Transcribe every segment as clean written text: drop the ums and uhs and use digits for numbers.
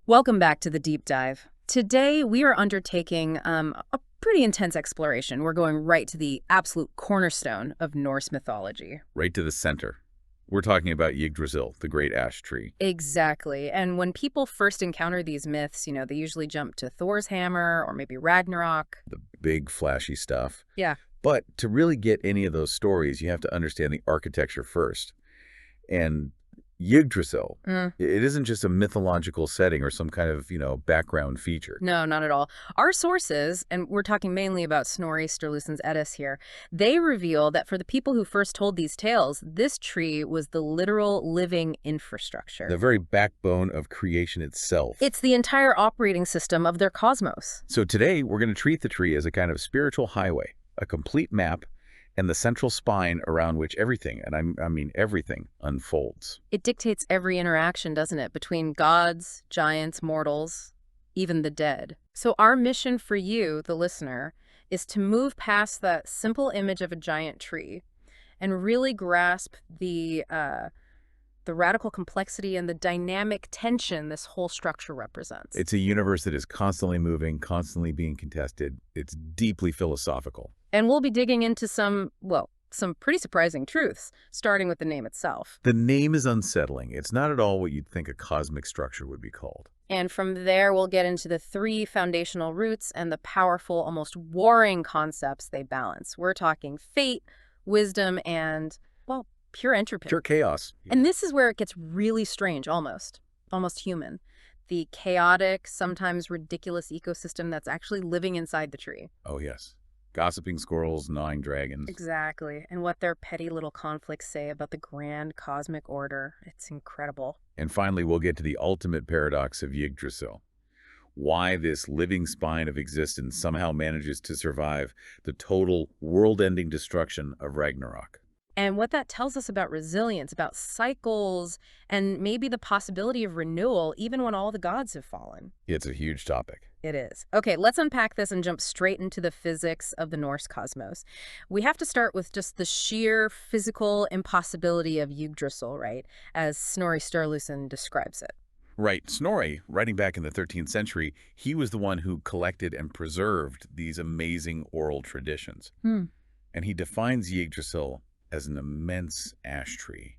Welcome back to the deep dive. Today, we are undertaking a pretty intense exploration. We're going right to the absolute cornerstone of Norse mythology. Right to the center. We're talking about Yggdrasil, the great ash tree. Exactly. And when people first encounter these myths, they usually jump to Thor's hammer or maybe Ragnarok. The big, flashy stuff. Yeah. But to really get any of those stories, you have to understand the architecture first. And Yggdrasil, it isn't just a mythological setting or some kind of, background feature. No, not at all. Our sources, and we're talking mainly about Snorri Sturluson's Eddas here, they reveal that for the people who first told these tales, this tree was the literal living infrastructure. The very backbone of creation itself. It's the entire operating system of their cosmos. So today, we're going to treat the tree as a kind of spiritual highway, a complete map, and the central spine around which everything, and I mean everything, unfolds. It dictates every interaction, doesn't it, between gods, giants, mortals, even the dead. So our mission for you, the listener, is to move past that simple image of a giant tree and really grasp the radical complexity and the dynamic tension this whole structure represents. It's a universe that is constantly moving, constantly being contested. It's deeply philosophical. And we'll be digging into some pretty surprising truths, starting with the name itself. The name is unsettling. It's not at all what you'd think a cosmic structure would be called. And from there, we'll get into the three foundational roots and the powerful, almost warring concepts they balance. We're talking fate, wisdom, and, well, pure entropy. Pure chaos. And this is where it gets really strange, almost human. The chaotic, sometimes ridiculous ecosystem that's actually living inside the tree. Oh, yes. Gossiping squirrels, gnawing dragons. Exactly. And what their petty little conflicts say about the grand cosmic order. It's incredible. And finally, we'll get to the ultimate paradox of Yggdrasil. Why this living spine of existence somehow manages to survive the total world-ending destruction of Ragnarok. And what that tells us about resilience, about cycles, and maybe the possibility of renewal even when all the gods have fallen. It's a huge topic. It is. Okay, let's unpack this and jump straight into the physics of the Norse cosmos. We have to start with just the sheer physical impossibility of Yggdrasil, right, as Snorri Sturluson describes it. Right. Snorri, writing back in the 13th century, he was the one who collected and preserved these amazing oral traditions. And he defines Yggdrasil as an immense ash tree,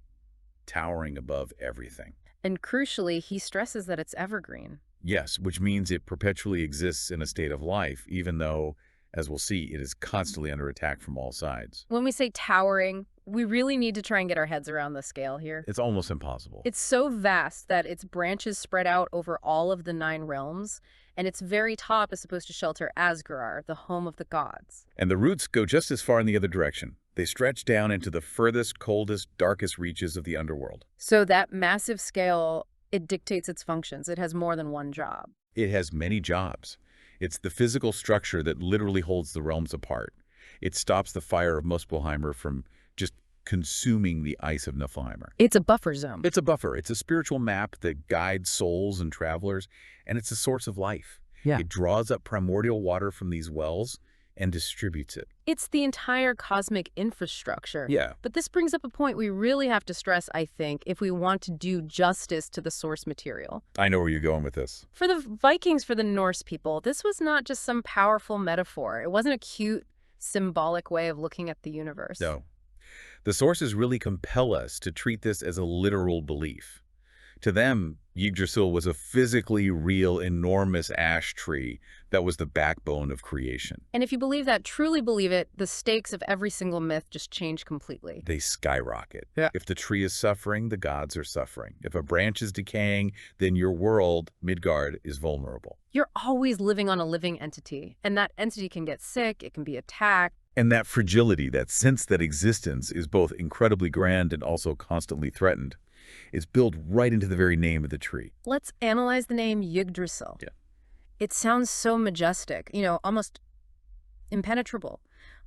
towering above everything. And crucially, he stresses that it's evergreen. Yes, which means it perpetually exists in a state of life, even though, as we'll see, it is constantly under attack from all sides. When we say towering, we really need to try and get our heads around the scale here. It's almost impossible. It's so vast that its branches spread out over all of the 9 realms, and its very top is supposed to shelter Asgard, the home of the gods. And the roots go just as far in the other direction. They stretch down into the furthest, coldest, darkest reaches of the underworld. So that massive scale, it dictates its functions. It has more than one job. It has many jobs. It's the physical structure that literally holds the realms apart. It stops the fire of Muspelheimer from just consuming the ice of Niflheimer. It's a buffer zone. It's a buffer. It's a spiritual map that guides souls and travelers, and it's a source of life. Yeah. It draws up primordial water from these wells and distributes it. It's the entire cosmic infrastructure. Yeah. But this brings up a point we really have to stress, I think, if we want to do justice to the source material. I know where you're going with this. For the Vikings, for the Norse people, this was not just some powerful metaphor. It wasn't a cute, symbolic way of looking at the universe. No. The sources really compel us to treat this as a literal belief. To them, Yggdrasil was a physically real, enormous ash tree that was the backbone of creation. And if you believe that, truly believe it, the stakes of every single myth just change completely. They skyrocket. Yeah. If the tree is suffering, the gods are suffering. If a branch is decaying, then your world, Midgard, is vulnerable. You're always living on a living entity, and that entity can get sick, it can be attacked. And that fragility, that sense that existence is both incredibly grand and also constantly threatened, is built right into the very name of the tree. Let's analyze the name Yggdrasil. Yeah. It sounds so majestic, almost impenetrable.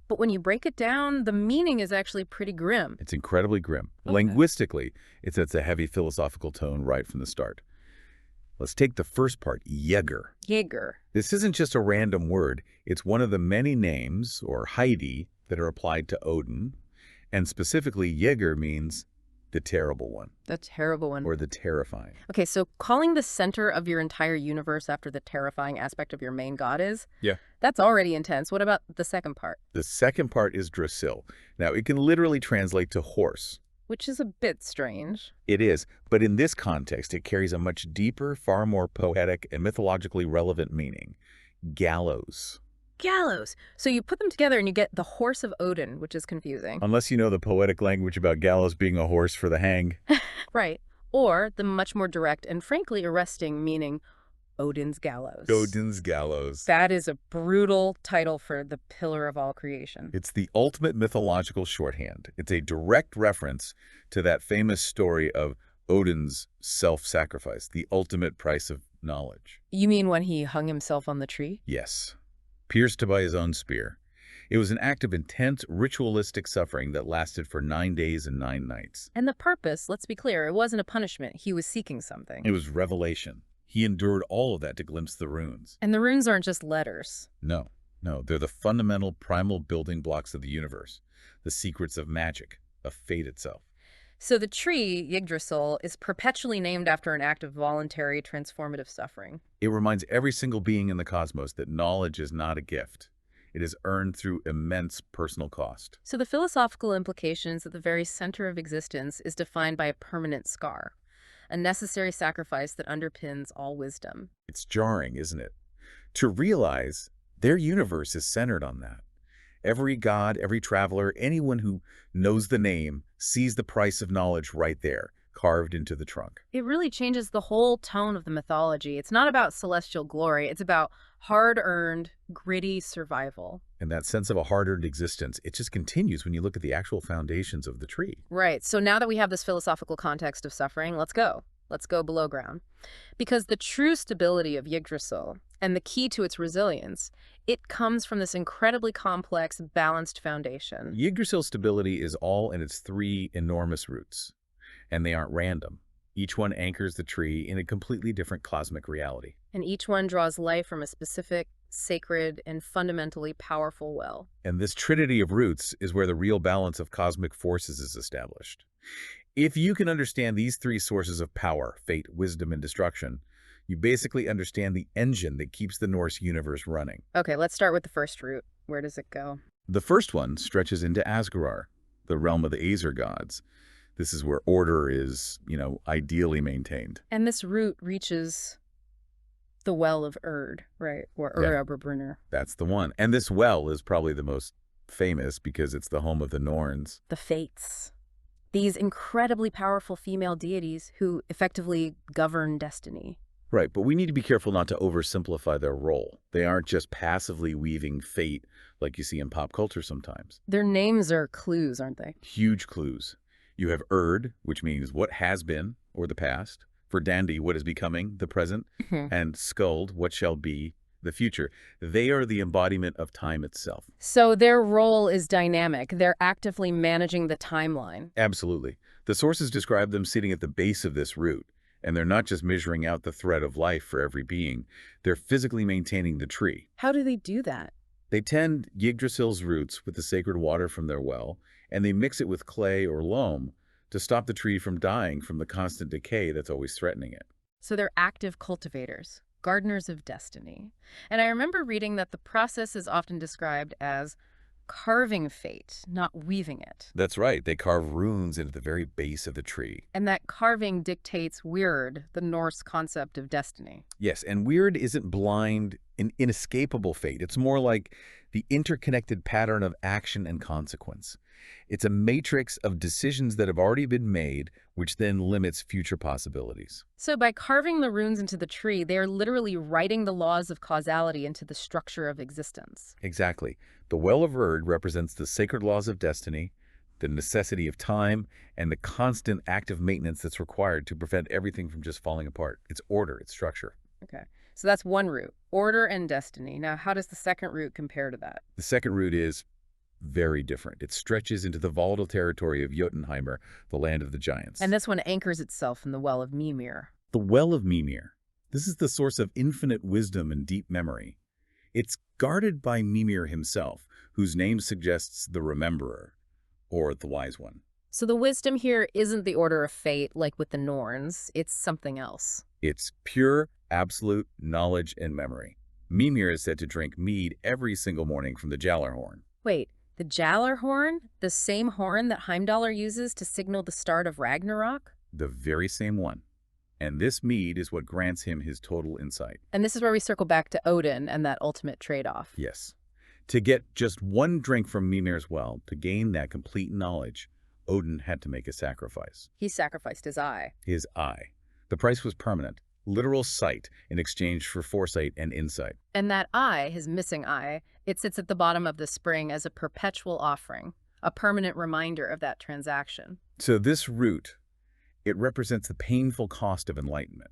But when you break it down, the meaning is actually pretty grim. It's incredibly grim. Okay. Linguistically, it sets a heavy philosophical tone right from the start. Let's take the first part, Yggr. Yggr. This isn't just a random word. It's one of the many names, or Heidi, that are applied to Odin. And specifically, Yggr means The terrible one. The terrible one. Or the terrifying. Okay, so calling the center of your entire universe after the terrifying aspect of your main god is? Yeah. That's already intense. What about the second part? The second part is Yggdrasil. Now, it can literally translate to horse. Which is a bit strange. It is, but in this context, it carries a much deeper, far more poetic and mythologically relevant meaning. Gallows. Gallows. So you put them together and you get the horse of Odin, which is confusing. Unless you know the poetic language about gallows being a horse for the hang. Right. Or the much more direct and frankly arresting meaning Odin's gallows. Odin's gallows. That is a brutal title for the pillar of all creation. It's the ultimate mythological shorthand. It's a direct reference to that famous story of Odin's self-sacrifice, the ultimate price of knowledge. You mean when he hung himself on the tree? Yes. Pierced by his own spear. It was an act of intense, ritualistic suffering that lasted for 9 days and 9 nights. And the purpose, let's be clear, it wasn't a punishment. He was seeking something. It was revelation. He endured all of that to glimpse the runes. And the runes aren't just letters. No, they're the fundamental primal building blocks of the universe, the secrets of magic, of fate itself. So the tree, Yggdrasil, is perpetually named after an act of voluntary transformative suffering. It reminds every single being in the cosmos that knowledge is not a gift. It is earned through immense personal cost. So the philosophical implications at the very center of existence is defined by a permanent scar, a necessary sacrifice that underpins all wisdom. It's jarring, isn't it? To realize their universe is centered on that. Every god, every traveler, anyone who knows the name sees the price of knowledge right there, carved into the trunk. It really changes the whole tone of the mythology. It's not about celestial glory. It's about hard-earned, gritty survival. And that sense of a hard-earned existence, it just continues when you look at the actual foundations of the tree. Right. So now that we have this philosophical context of suffering, let's go. Let's go below ground. Because the true stability of Yggdrasil and the key to its resilience, it comes from this incredibly complex, balanced foundation. Yggdrasil's stability is all in its 3 enormous roots, and they aren't random. Each one anchors the tree in a completely different cosmic reality. And each one draws life from a specific, sacred, and fundamentally powerful well. And this trinity of roots is where the real balance of cosmic forces is established. If you can understand these 3 sources of power, fate, wisdom, and destruction, you basically understand the engine that keeps the Norse universe running. Okay, let's start with the first root. Where does it go? The first one stretches into Asgard, the realm of the Aesir gods. This is where order is, ideally maintained. And this root reaches the well of Urd, right? Or Urd. That's the one. And this well is probably the most famous because it's the home of the Norns. The Fates. These incredibly powerful female deities who effectively govern destiny. Right, but we need to be careful not to oversimplify their role. They aren't just passively weaving fate like you see in pop culture sometimes. Their names are clues, aren't they? Huge clues. You have Urd, which means what has been, or the past. For Dandy, what is becoming, the present. And Skuld, what shall be, the future. They are the embodiment of time itself. So their role is dynamic. They're actively managing the timeline. Absolutely. The sources describe them sitting at the base of this root. And they're not just measuring out the thread of life for every being. They're physically maintaining the tree. How do they do that? They tend Yggdrasil's roots with the sacred water from their well, and they mix it with clay or loam to stop the tree from dying from the constant decay that's always threatening it. So they're active cultivators, gardeners of destiny. And I remember reading that the process is often described as carving fate, not weaving it. That's right. They carve runes into the very base of the tree. And that carving dictates Wyrd, the Norse concept of destiny. Yes, and Wyrd isn't blind, an inescapable fate. It's more like the interconnected pattern of action and consequence. It's a matrix of decisions that have already been made, which then limits future possibilities. So by carving the runes into the tree, they are literally writing the laws of causality into the structure of existence. Exactly. The Well of Urd represents the sacred laws of destiny, the necessity of time, and the constant active maintenance that's required to prevent everything from just falling apart. It's order, it's structure. Okay. So that's one root, order and destiny. Now, how does the second root compare to that? The second root is very different. It stretches into the volatile territory of Jotunheimer, the land of the giants. And this one anchors itself in the Well of Mimir. The Well of Mimir. This is the source of infinite wisdom and deep memory. It's guarded by Mimir himself, whose name suggests the Rememberer, or the Wise One. So the wisdom here isn't the order of fate like with the Norns, it's something else. It's pure, absolute knowledge and memory. Mimir is said to drink mead every single morning from the Jallarhorn. Wait, the Jallar horn? The same horn that Heimdallr uses to signal the start of Ragnarok? The very same one. And this mead is what grants him his total insight. And this is where we circle back to Odin and that ultimate trade-off. Yes. To get just one drink from Mimir's well, to gain that complete knowledge, Odin had to make a sacrifice. He sacrificed his eye. His eye. The price was permanent, literal sight in exchange for foresight and insight. And that eye, his missing eye, it sits at the bottom of the spring as a perpetual offering, a permanent reminder of that transaction. So this root, it represents the painful cost of enlightenment.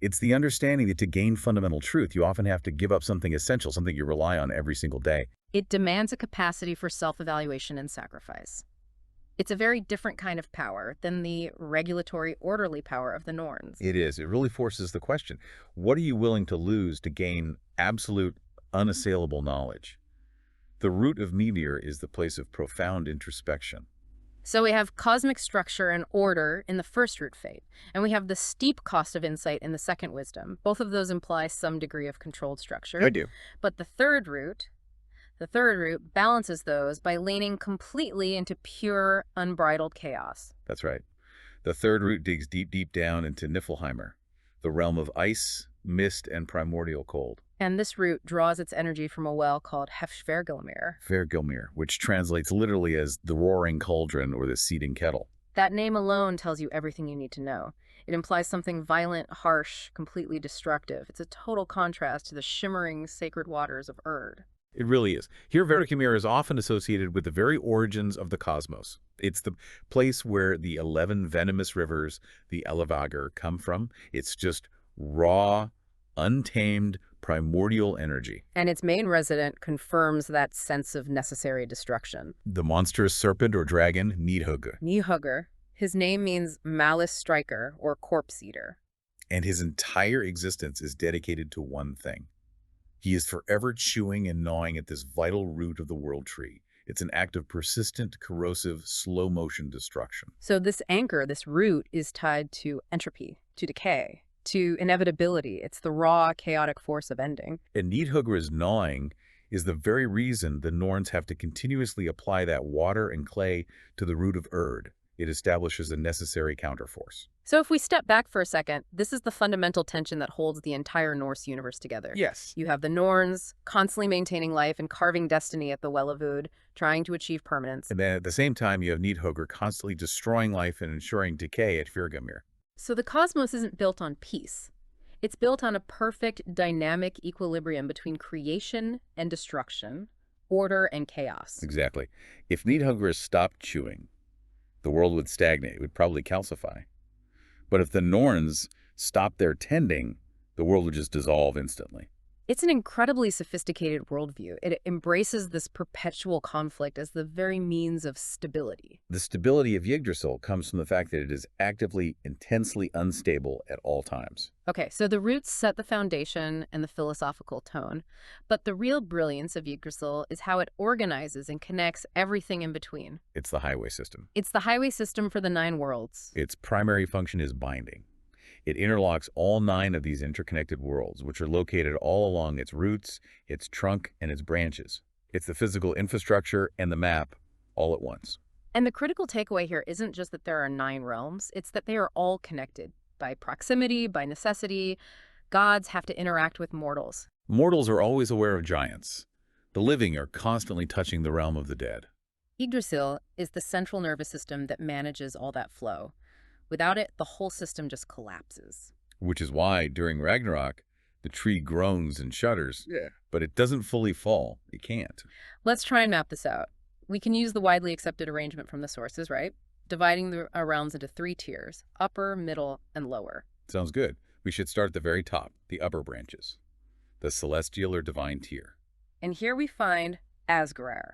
It's the understanding that to gain fundamental truth, you often have to give up something essential, something you rely on every single day. It demands a capacity for self-evaluation and sacrifice. It's a very different kind of power than the regulatory, orderly power of the Norns. It is. It really forces the question, what are you willing to lose to gain absolute, unassailable knowledge? The root of Mimir is the place of profound introspection. So we have cosmic structure and order in the first root fate, and we have the steep cost of insight in the second wisdom. Both of those imply some degree of controlled structure. I do. But the third root balances those by leaning completely into pure, unbridled chaos. That's right. The third root digs deep, deep down into Niflheimer, the realm of ice, mist, and primordial cold. And this root draws its energy from a well called Hefsvergelmir. Vergelmir, which translates literally as the roaring cauldron or the seething kettle. That name alone tells you everything you need to know. It implies something violent, harsh, completely destructive. It's a total contrast to the shimmering sacred waters of Erd. It really is. Here, Vergelmir is often associated with the very origins of the cosmos. It's the place where the 11 venomous rivers, the Elavagar, come from. It's just raw, untamed, primordial energy. And its main resident confirms that sense of necessary destruction. The monstrous serpent or dragon, Nidhugr. Nidhugr. His name means malice striker or corpse eater. And his entire existence is dedicated to one thing. He is forever chewing and gnawing at this vital root of the world tree. It's an act of persistent, corrosive, slow-motion destruction. So this anchor, this root, is tied to entropy, to decay, to inevitability. It's the raw, chaotic force of ending. And Nidhugr's gnawing is the very reason the Norns have to continuously apply that water and clay to the root of Erd. It establishes a necessary counterforce. So if we step back for a second, this is the fundamental tension that holds the entire Norse universe together. Yes. You have the Norns constantly maintaining life and carving destiny at the Well of Ud, trying to achieve permanence. And then at the same time, you have Nidhugr constantly destroying life and ensuring decay at Vergelmir. So the cosmos isn't built on peace. It's built on a perfect, dynamic equilibrium between creation and destruction, order and chaos. Exactly. If Nidhugr stopped chewing, the world would stagnate. It would probably calcify. But if the Norns stopped their tending, the world would just dissolve instantly. It's an incredibly sophisticated worldview. It embraces this perpetual conflict as the very means of stability. The stability of Yggdrasil comes from the fact that it is actively, intensely unstable at all times. Okay, so the roots set the foundation and the philosophical tone, but the real brilliance of Yggdrasil is how it organizes and connects everything in between. It's the highway system. It's the highway system for the 9 worlds. Its primary function is binding. It interlocks all 9 of these interconnected worlds, which are located all along its roots, its trunk, and its branches. It's the physical infrastructure and the map all at once. And the critical takeaway here isn't just that there are 9 realms, it's that they are all connected by proximity, by necessity. Gods have to interact with mortals. Mortals are always aware of giants. The living are constantly touching the realm of the dead. Yggdrasil is the central nervous system that manages all that flow. Without it, the whole system just collapses. Which is why, during Ragnarok, the tree groans and shudders, but it doesn't fully fall. It can't. Let's try and map this out. We can use the widely accepted arrangement from the sources, right? Dividing the realms into 3 tiers, upper, middle, and lower. Sounds good. We should start at the very top, the upper branches, the celestial or divine tier. And here we find Asgeirir,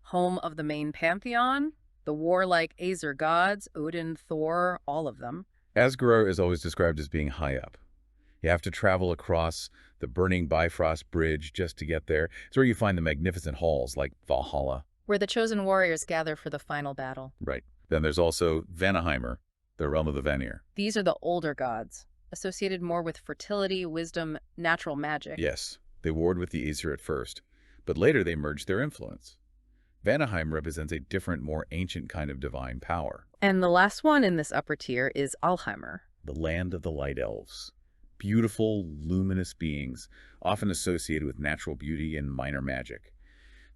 home of the main pantheon, the warlike Aesir gods, Odin, Thor, all of them. Asgeirir is always described as being high up. You have to travel across the burning Bifrost Bridge just to get there. It's where you find the magnificent halls like Valhalla. Where the chosen warriors gather for the final battle. Right. Then there's also Vanaheimer, the realm of the Vanir. These are the older gods, associated more with fertility, wisdom, natural magic. Yes, they warred with the Aesir at first, but later they merged their influence. Vanaheim represents a different, more ancient kind of divine power. And the last one in this upper tier is Alheimer. The land of the light elves. Beautiful, luminous beings, often associated with natural beauty and minor magic.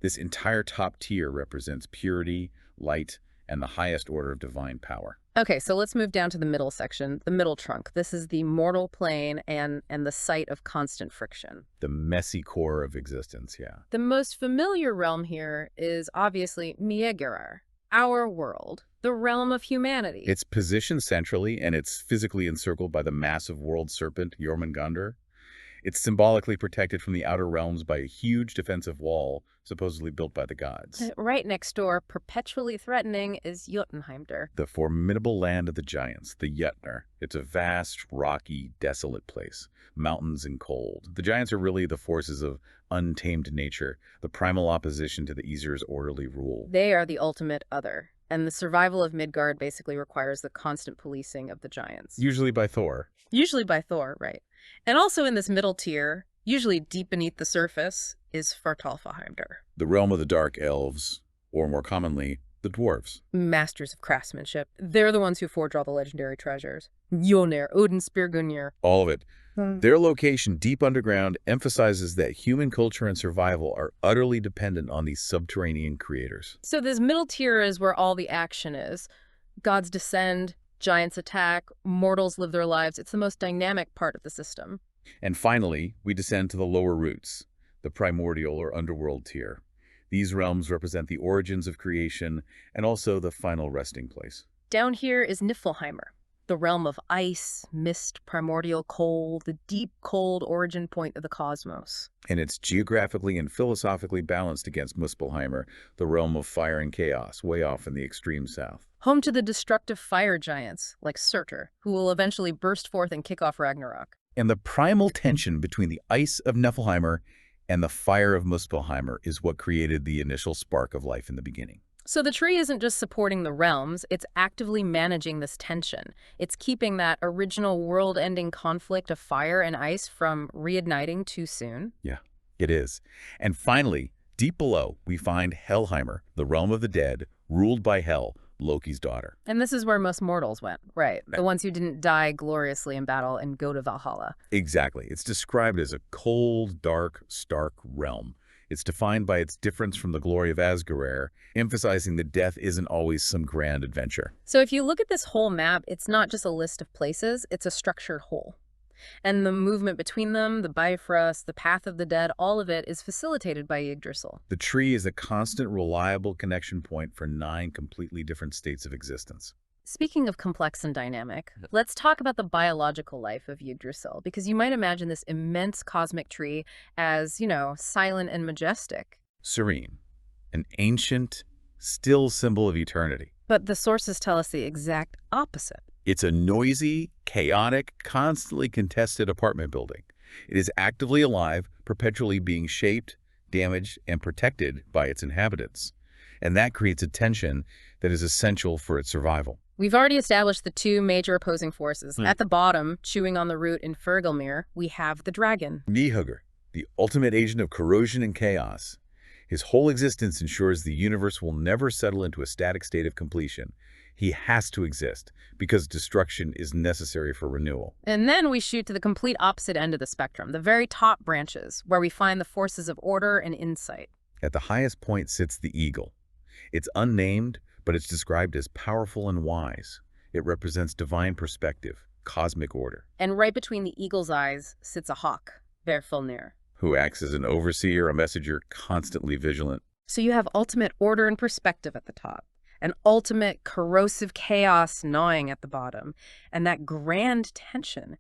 This entire top tier represents purity, light, and the highest order of divine power. Okay, so let's move down to the middle section, the middle trunk. This is the mortal plane and the site of constant friction. The messy core of existence, yeah. The most familiar realm here is obviously Myegerar, our world, the realm of humanity. It's positioned centrally, and it's physically encircled by the massive world serpent, Jormungandr. It's symbolically protected from the outer realms by a huge defensive wall, supposedly built by the gods. Right next door, perpetually threatening, is Jotunheimr. The formidable land of the giants, the Jötnar. It's a vast, rocky, desolate place. Mountains and cold. The giants are really the forces of untamed nature, the primal opposition to the Aesir's orderly rule. They are the ultimate other, and the survival of Midgard basically requires the constant policing of the giants. Usually by Thor. Usually by Thor, right. And also in this middle tier, usually deep beneath the surface, is Svartalfaheimr. The realm of the dark elves, or more commonly, the dwarves. Masters of craftsmanship. They're the ones who forge all the legendary treasures. Mjolnir, Odin's spear Gungnir. All of it. Their location deep underground emphasizes that human culture and survival are utterly dependent on these subterranean creators. So this middle tier is where all the action is. Gods descend, giants attack, mortals live their lives. It's the most dynamic part of the system. And finally, we descend to the lower roots, the primordial or underworld tier. These realms represent the origins of creation and also the final resting place. Down here is Niflheimer, the realm of ice, mist, primordial cold, the deep cold origin point of the cosmos. And it's geographically and philosophically balanced against Muspelheimer, the realm of fire and chaos, way off in the extreme south. Home to the destructive fire giants, like Surtur, who will eventually burst forth and kick off Ragnarok. And the primal tension between the ice of Niflheimer and the fire of Muspelheimer is what created the initial spark of life in the beginning. So the tree isn't just supporting the realms, it's actively managing this tension. It's keeping that original world-ending conflict of fire and ice from reigniting too soon. Yeah, it is. And finally, deep below, we find Helheimer, the realm of the dead, ruled by Hel, Loki's daughter. And this is where most mortals went, right? The ones who didn't die gloriously in battle and go to Valhalla. Exactly. It's described as a cold, dark, stark realm. It's defined by its difference from the glory of Asgard, emphasizing that death isn't always some grand adventure. So if you look at this whole map, it's not just a list of places, it's a structured whole. And the movement between them, the Bifrost, the path of the dead, all of it is facilitated by Yggdrasil. The tree is a constant, reliable connection point for 9 completely different states of existence. Speaking of complex and dynamic, let's talk about the biological life of Yggdrasil, because you might imagine this immense cosmic tree as, silent and majestic. Serene, an ancient, still symbol of eternity. But the sources tell us the exact opposite. It's a noisy, chaotic, constantly contested apartment building. It is actively alive, perpetually being shaped, damaged, and protected by its inhabitants. And that creates a tension that is essential for its survival. We've already established the 2 major opposing forces. At the bottom, chewing on the root in Fergelmir, we have the dragon. Nihugr, the ultimate agent of corrosion and chaos. His whole existence ensures the universe will never settle into a static state of completion. He has to exist because destruction is necessary for renewal. And then we shoot to the complete opposite end of the spectrum, the very top branches, where we find the forces of order and insight. At the highest point sits the eagle. It's unnamed, but it's described as powerful and wise. It represents divine perspective, cosmic order. And right between the eagle's eyes sits a hawk, Hverfölnir, who acts as an overseer, a messenger, constantly vigilant. So you have ultimate order and perspective at the top, and ultimate corrosive chaos gnawing at the bottom, and that grand tension.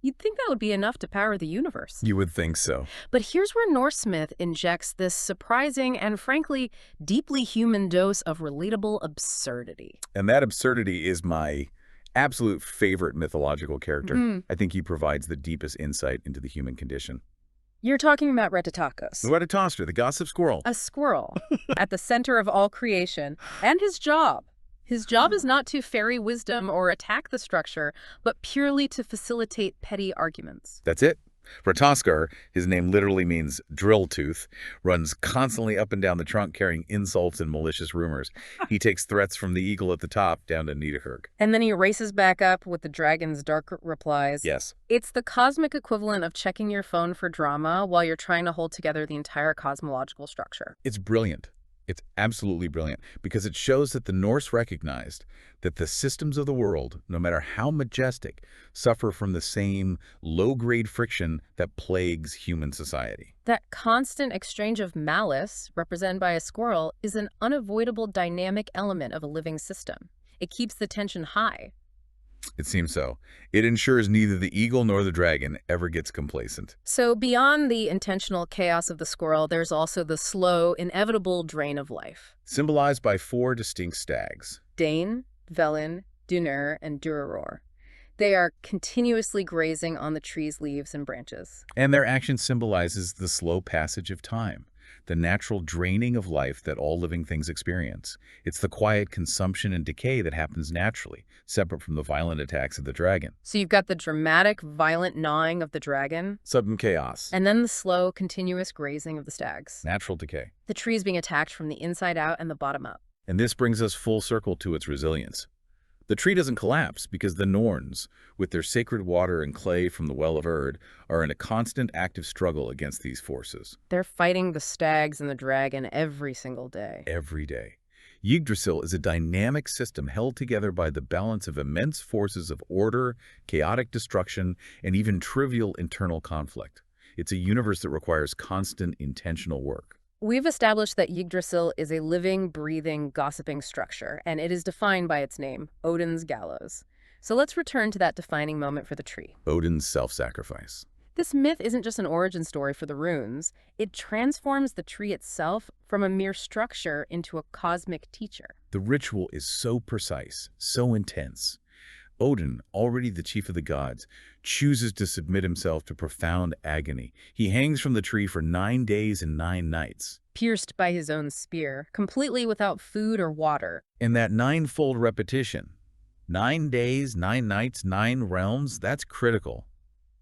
You'd think that would be enough to power the universe. You would think so. But here's where Norse myth injects this surprising and, frankly, deeply human dose of relatable absurdity. And that absurdity is my absolute favorite mythological character. I think he provides the deepest insight into the human condition. You're talking about Retatakos. Retatastra, the gossip squirrel. A squirrel at the center of all creation, and his job, His job is not to ferry wisdom or attack the structure, but purely to facilitate petty arguments. That's it. Rataskar, his name literally means drill tooth, runs constantly up and down the trunk carrying insults and malicious rumors. He takes threats from the eagle at the top down to Nidaherg. And then he races back up with the dragon's dark replies. Yes. It's the cosmic equivalent of checking your phone for drama while you're trying to hold together the entire cosmological structure. It's brilliant. It's absolutely brilliant because it shows that the Norse recognized that the systems of the world, no matter how majestic, suffer from the same low-grade friction that plagues human society. That constant exchange of malice, represented by a squirrel, is an unavoidable dynamic element of a living system. It keeps the tension high. It seems so. It ensures neither the eagle nor the dragon ever gets complacent. So beyond the intentional chaos of the squirrel, there's also the slow, inevitable drain of life. Symbolized by 4 distinct stags. Dane, Velen, Dunur, and Duraror. They are continuously grazing on the tree's leaves and branches. And their action symbolizes the slow passage of time, the natural draining of life that all living things experience. It's the quiet consumption and decay that happens naturally, separate from the violent attacks of the dragon. So you've got the dramatic, violent gnawing of the dragon, Sudden chaos. and then the slow, continuous grazing of the stags. Natural decay. The tree is being attacked from the inside out and the bottom up. And this brings us full circle to its resilience. The tree doesn't collapse because the Norns, with their sacred water and clay from the Well of Erd, are in a constant active struggle against these forces. They're fighting the stags and the dragon every single day. Every day. Yggdrasil is a dynamic system held together by the balance of immense forces of order, chaotic destruction, and even trivial internal conflict. It's a universe that requires constant, intentional work. We've established that Yggdrasil is a living, breathing, gossiping structure, and it is defined by its name, Odin's Gallows. So let's return to that defining moment for the tree. Odin's self-sacrifice. This myth isn't just an origin story for the runes. It transforms the tree itself from a mere structure into a cosmic teacher. The ritual is so precise, so intense. Odin, already the chief of the gods, chooses to submit himself to profound agony. He hangs from the tree for 9 days and 9 nights. Pierced by his own spear, completely without food or water. And that 9-fold repetition, 9 days, 9 nights, 9 realms, that's critical.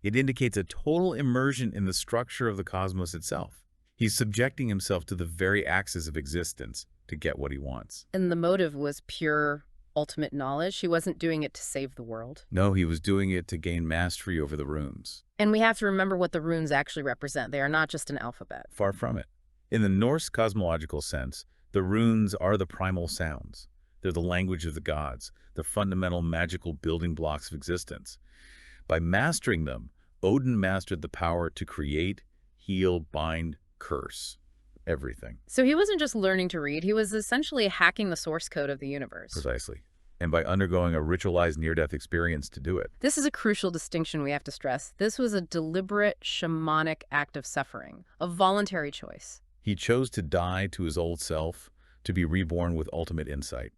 It indicates a total immersion in the structure of the cosmos itself. He's subjecting himself to the very axis of existence to get what he wants. And the motive was pure, ultimate knowledge. He wasn't doing it to save the world. No, he was doing it to gain mastery over the runes. And we have to remember what the runes actually represent. They are not just an alphabet. Far from it. In the Norse cosmological sense, the runes are the primal sounds. They're the language of the gods, the fundamental magical building blocks of existence. By mastering them, Odin mastered the power to create, heal, bind, curse. Everything. So he wasn't just learning to read, he was essentially hacking the source code of the universe. Precisely. And by undergoing a ritualized near-death experience to do it. This is a crucial distinction we have to stress. This was a deliberate, shamanic act of suffering, a voluntary choice. He chose to die to his old self, to be reborn with ultimate insight.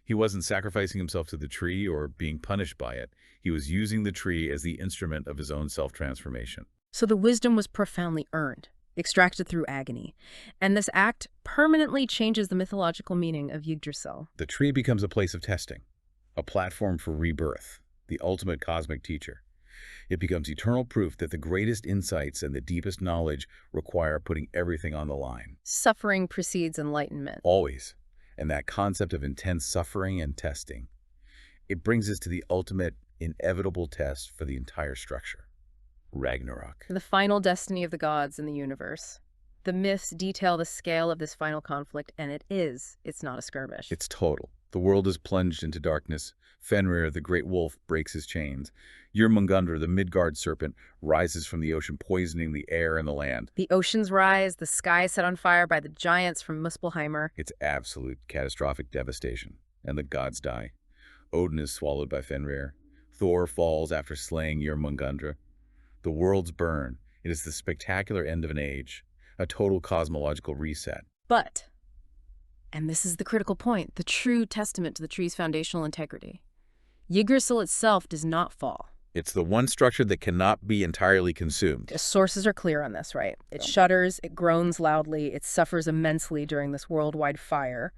He wasn't sacrificing himself to the tree or being punished by it. He was using the tree as the instrument of his own self-transformation. So the wisdom was profoundly earned, extracted through agony. And this act permanently changes the mythological meaning of Yggdrasil. The tree becomes a place of testing, a platform for rebirth, the ultimate cosmic teacher. It becomes eternal proof that the greatest insights and the deepest knowledge require putting everything on the line. Suffering precedes enlightenment. Always. And that concept of intense suffering and testing, it brings us to the ultimate, inevitable test for the entire structure. Ragnarok. The final destiny of the gods in the universe. The myths detail the scale of this final conflict, and it's not a skirmish. It's total. The world is plunged into darkness. Fenrir, the great wolf, breaks his chains. Jörmungandr, the Midgard serpent, rises from the ocean, poisoning the air and the land. The oceans rise, the sky set on fire by the giants from Muspelheimer. It's absolute catastrophic devastation, and the gods die. Odin is swallowed by Fenrir. Thor falls after slaying Jörmungandr. The worlds burn. It is the spectacular end of an age, a total cosmological reset. But, and this is the critical point, the true testament to the tree's foundational integrity, Yggdrasil itself does not fall. It's the one structure that cannot be entirely consumed. The sources are clear on this, right? It shudders, it groans loudly, it suffers immensely during this worldwide fire.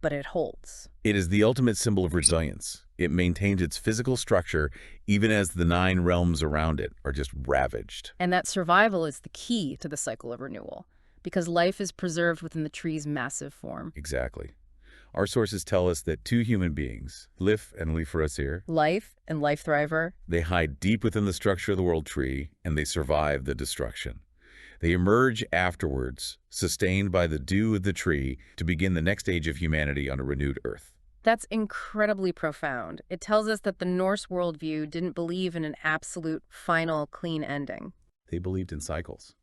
but it holds. It is the ultimate symbol of resilience. It maintains its physical structure even as the 9 realms around it are just ravaged. And that survival is the key to the cycle of renewal, because life is preserved within the tree's massive form. Exactly. Our sources tell us that 2 human beings, Lif and Liferasir, Life and Life Thriver. they hide deep within the structure of the world tree, and they survive the destruction. They emerge afterwards, sustained by the dew of the tree, to begin the next age of humanity on a renewed earth. That's incredibly profound. It tells us that the Norse worldview didn't believe in an absolute, final, clean ending. They believed in cycles.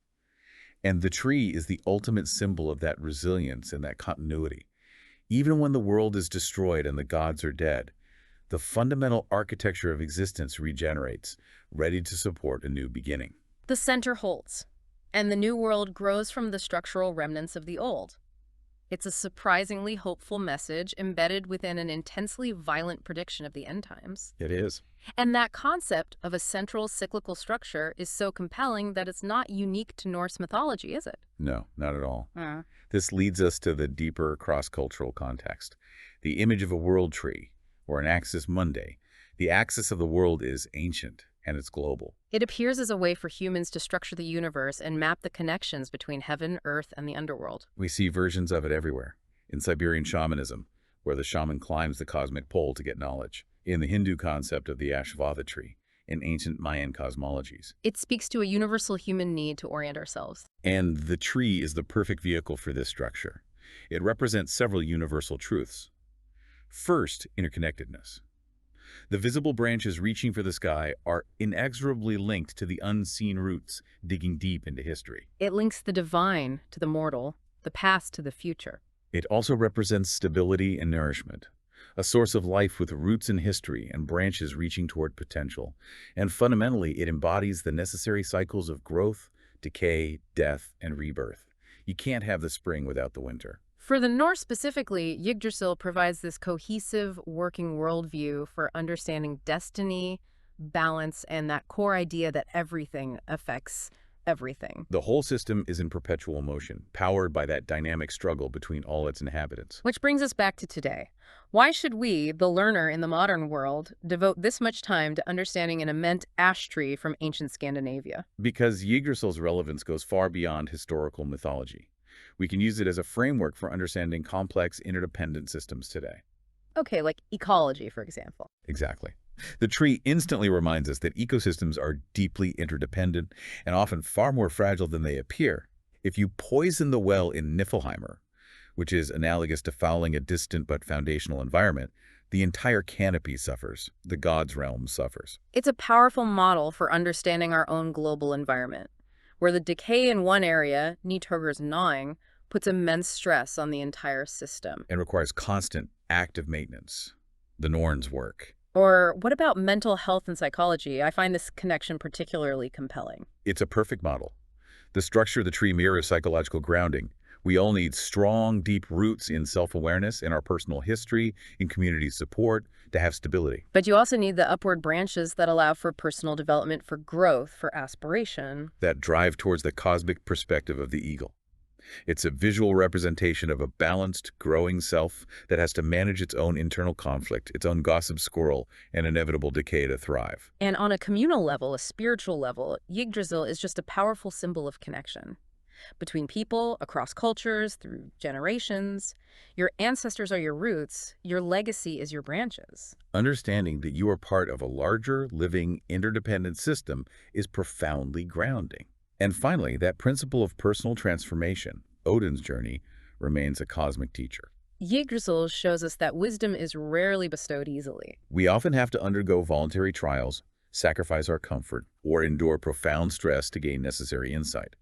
And the tree is the ultimate symbol of that resilience and that continuity. Even when the world is destroyed and the gods are dead, the fundamental architecture of existence regenerates, ready to support a new beginning. The center holds, and the new world grows from the structural remnants of the old. It's a surprisingly hopeful message embedded within an intensely violent prediction of the end times. It is. And that concept of a central cyclical structure is so compelling that it's not unique to Norse mythology, is it? No, not at all. This leads us to the deeper cross-cultural context. The image of a world tree, or an axis mundi. The axis of the world is ancient, and it's global. It appears as a way for humans to structure the universe and map the connections between heaven, earth, and the underworld. We see versions of it everywhere. In Siberian shamanism, where the shaman climbs the cosmic pole to get knowledge. In the Hindu concept of the Ashwatha tree. In ancient Mayan cosmologies. It speaks to a universal human need to orient ourselves. And the tree is the perfect vehicle for this structure. It represents several universal truths. First, interconnectedness. The visible branches reaching for the sky are inexorably linked to the unseen roots digging deep into history. It links the divine to the mortal, the past to the future. It also represents stability and nourishment, a source of life with roots in history and branches reaching toward potential. And fundamentally, it embodies the necessary cycles of growth, decay, death, and rebirth. You can't have the spring without the winter. For the Norse specifically, Yggdrasil provides this cohesive working worldview for understanding destiny, balance, and that core idea that everything affects everything. The whole system is in perpetual motion, powered by that dynamic struggle between all its inhabitants. Which brings us back to today. Why should we, the learner in the modern world, devote this much time to understanding an immense ash tree from ancient Scandinavia? Because Yggdrasil's relevance goes far beyond historical mythology. We can use it as a framework for understanding complex, interdependent systems today. Okay, like ecology, for example. Exactly. The tree instantly reminds us that ecosystems are deeply interdependent and often far more fragile than they appear. If you poison the well in Niflheimer, which is analogous to fouling a distant but foundational environment, the entire canopy suffers. The gods' realm suffers. It's a powerful model for understanding our own global environment, where the decay in one area, Nidhöggur's gnawing, puts immense stress on the entire system. And requires constant, active maintenance. The Norns' work. Or what about mental health and psychology? I find this connection particularly compelling. It's a perfect model. The structure of the tree mirrors psychological grounding. We all need strong, deep roots in self-awareness, in our personal history, in community support, to have stability. But you also need the upward branches that allow for personal development, for growth, for aspiration. That drive towards the cosmic perspective of the eagle. It's a visual representation of a balanced, growing self that has to manage its own internal conflict, its own gossip squirrel, and inevitable decay to thrive. And on a communal level, a spiritual level, Yggdrasil is just a powerful symbol of connection. Between people, across cultures, through generations. Your ancestors are your roots, your legacy is your branches. Understanding that you are part of a larger, living, interdependent system is profoundly grounding. And finally, that principle of personal transformation, Odin's journey, remains a cosmic teacher. Yggdrasil shows us that wisdom is rarely bestowed easily. We often have to undergo voluntary trials, sacrifice our comfort, or endure profound stress to gain necessary insight.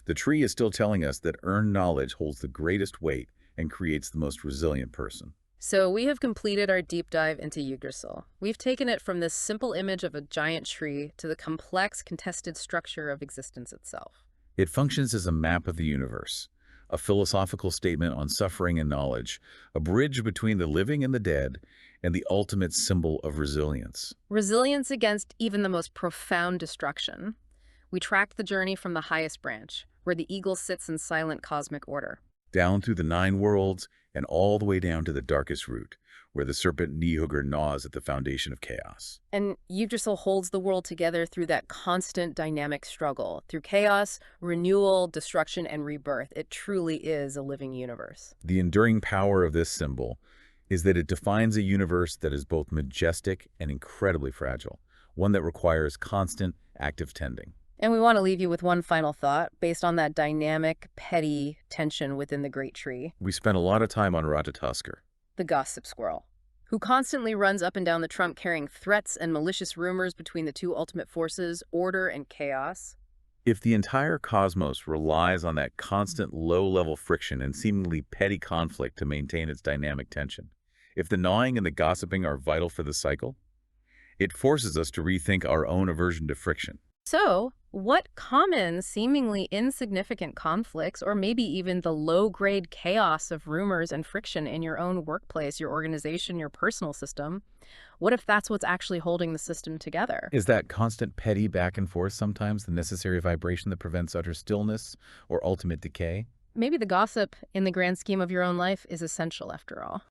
The tree is still telling us that earned knowledge holds the greatest weight and creates the most resilient person. So we have completed our deep dive into Yggdrasil. We've taken it from this simple image of a giant tree to the complex, contested structure of existence itself. It functions as a map of the universe, a philosophical statement on suffering and knowledge, a bridge between the living and the dead, and the ultimate symbol of resilience. Resilience against even the most profound destruction. We tracked the journey from the highest branch, where the eagle sits in silent cosmic order, Down through the 9 worlds and all the way down to the darkest root, where the serpent Nihugr gnaws at the foundation of chaos. And Yggdrasil holds the world together through that constant dynamic struggle. Through chaos, renewal, destruction, and rebirth. It truly is a living universe. The enduring power of this symbol is that it defines a universe that is both majestic and incredibly fragile, one that requires constant, active tending. And we want to leave you with one final thought based on that dynamic, petty tension within the great tree. We spent a lot of time on Ratatoskr. The gossip squirrel, who constantly runs up and down the trunk carrying threats and malicious rumors between the two ultimate forces, order and chaos. If the entire cosmos relies on that constant low-level friction and seemingly petty conflict to maintain its dynamic tension, if the gnawing and the gossiping are vital for the cycle, it forces us to rethink our own aversion to friction. So, what common, seemingly insignificant conflicts, or maybe even the low-grade chaos of rumors and friction in your own workplace, your organization, your personal system, what if that's what's actually holding the system together? Is that constant petty back and forth sometimes the necessary vibration that prevents utter stillness or ultimate decay? Maybe the gossip, in the grand scheme of your own life, is essential after all.